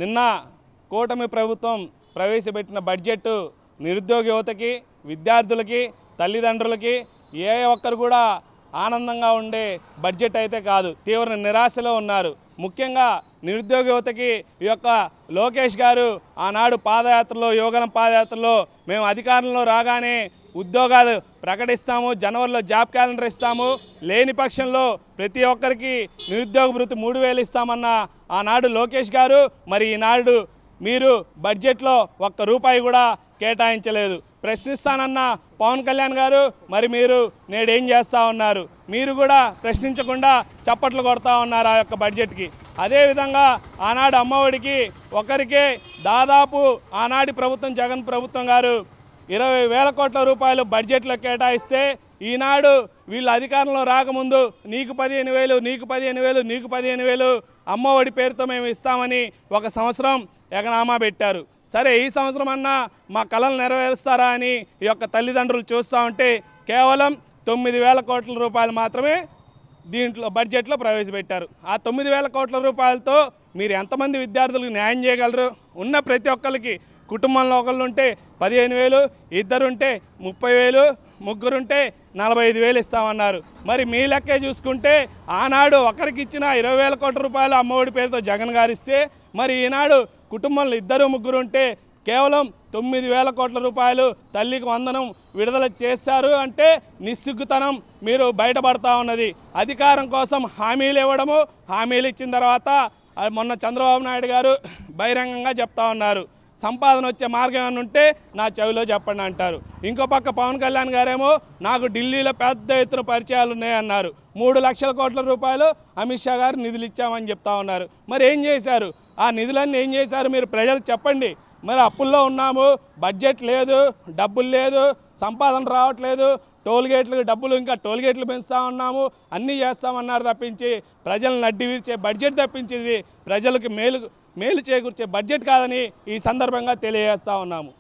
నిన్న కూటమి ప్రభుత్వం ప్రవేశపెట్టిన బడ్జెట్ నిరుద్యోగ యువతకి, విద్యార్థులకి, తల్లిదండ్రులకి ఏ ఒక్కరు కూడా ఆనందంగా ఉండే బడ్జెట్ అయితే కాదు. తీవ్ర నిరాశలో ఉన్నారు. ముఖ్యంగా నిరుద్యోగ యువతకి ఈ యొక్క లోకేష్ గారు ఆనాడు పాదయాత్రలో, యువగలం పాదయాత్రలో మేము అధికారంలో రాగానే ఉద్యోగాలు ప్రకటిస్తాము, జనవరిలో జాబ్ క్యాలెండర్ ఇస్తాము, లేని పక్షంలో ప్రతి ఒక్కరికి నిరుద్యోగ భృతి 3000 ఇస్తామన్న ఆనాడు లోకేష్ గారు మరి ఈనాడు మీరు బడ్జెట్లో ఒక్క రూపాయి కూడా కేటాయించలేదు. ప్రశ్నిస్తానన్న పవన్ కళ్యాణ్ గారు మరి మీరు నేడేం చేస్తూ ఉన్నారు? మీరు కూడా ప్రశ్నించకుండా చప్పట్లు కొడతా ఉన్నారు ఆ యొక్క బడ్జెట్కి. అదేవిధంగా ఆనాడు అమ్మఒడికి ఒకరికే దాదాపు ఆనాటి ప్రభుత్వం జగన్ ప్రభుత్వం గారు 20,000 కోట్ల రూపాయలు బడ్జెట్లో కేటాయిస్తే ఈనాడు వీళ్ళు అధికారంలో రాకముందు నీకు 15,000, నీకు 15,000, నీకు 15,000 అమ్మఒడి పేరుతో మేము ఇస్తామని ఒక సంవత్సరం ఎగనామా పెట్టారు. సరే, ఈ సంవత్సరం అన్నా మా కళలు నెరవేరుస్తారా అని ఈ యొక్క తల్లిదండ్రులు చూస్తూ ఉంటే కేవలం 9,000 కోట్ల రూపాయలు మాత్రమే దీంట్లో బడ్జెట్లో ప్రవేశపెట్టారు. ఆ 9,000 కోట్ల రూపాయలతో మీరు ఎంతమంది విద్యార్థులకు న్యాయం చేయగలరు? ఉన్న ప్రతి ఒక్కరికి కుటుంబంలో ఒకళ్ళు ఉంటే 15,000, ఇద్దరుంటే 30,000, ముగ్గురుంటే 45,000 ఇస్తామన్నారు. మరి మీ లెక్కే చూసుకుంటే ఆనాడు ఒకరికి ఇచ్చిన 20,000 కోట్ల రూపాయలు అమ్మఒడి పేరుతో జగన్ గారు ఇస్తే మరి ఈనాడు కుటుంబంలో ఇద్దరు ముగ్గురు ఉంటే కేవలం 9,000 కోట్ల రూపాయలు తల్లికి వందనం విడుదల చేస్తారు అంటే నిస్సిగ్గుతనం మీరు బయటపడతా ఉన్నది. అధికారం కోసం హామీలు ఇవ్వడము, హామీలు ఇచ్చిన తర్వాత మొన్న చంద్రబాబు నాయుడు గారు బహిరంగంగా చెప్తా ఉన్నారు, సంపాదన వచ్చే మార్గం ఏమైనా ఉంటే నా చెవిలో చెప్పండి అంటారు. ఇంకో పక్క పవన్ కళ్యాణ్ గారేమో నాకు ఢిల్లీలో పెద్ద ఎత్తున పరిచయాలు ఉన్నాయన్నారు. 3 లక్షల కోట్ల రూపాయలు అమిత్ షా గారు నిధులు ఇచ్చామని చెప్తా ఉన్నారు. మరి ఏం చేశారు? ఆ నిధులన్నీ ఏం చేశారు మీరు ప్రజలకు చెప్పండి. మరి అప్పుల్లో ఉన్నాము, బడ్జెట్ లేదు, డబ్బులు లేదు, సంపాదన రావట్లేదు, టోల్గేట్లకు డబ్బులు ఇంకా టోల్గేట్లు పెంచుతా ఉన్నాము, అన్నీ చేస్తామన్నారు తప్పించి ప్రజలను అడ్డి విరిచే బడ్జెట్ తప్పించింది ప్రజలకు మేలు చేకూర్చే బడ్జెట్ కాదని ఈ సందర్భంగా తెలియజేస్తూ ఉన్నాము.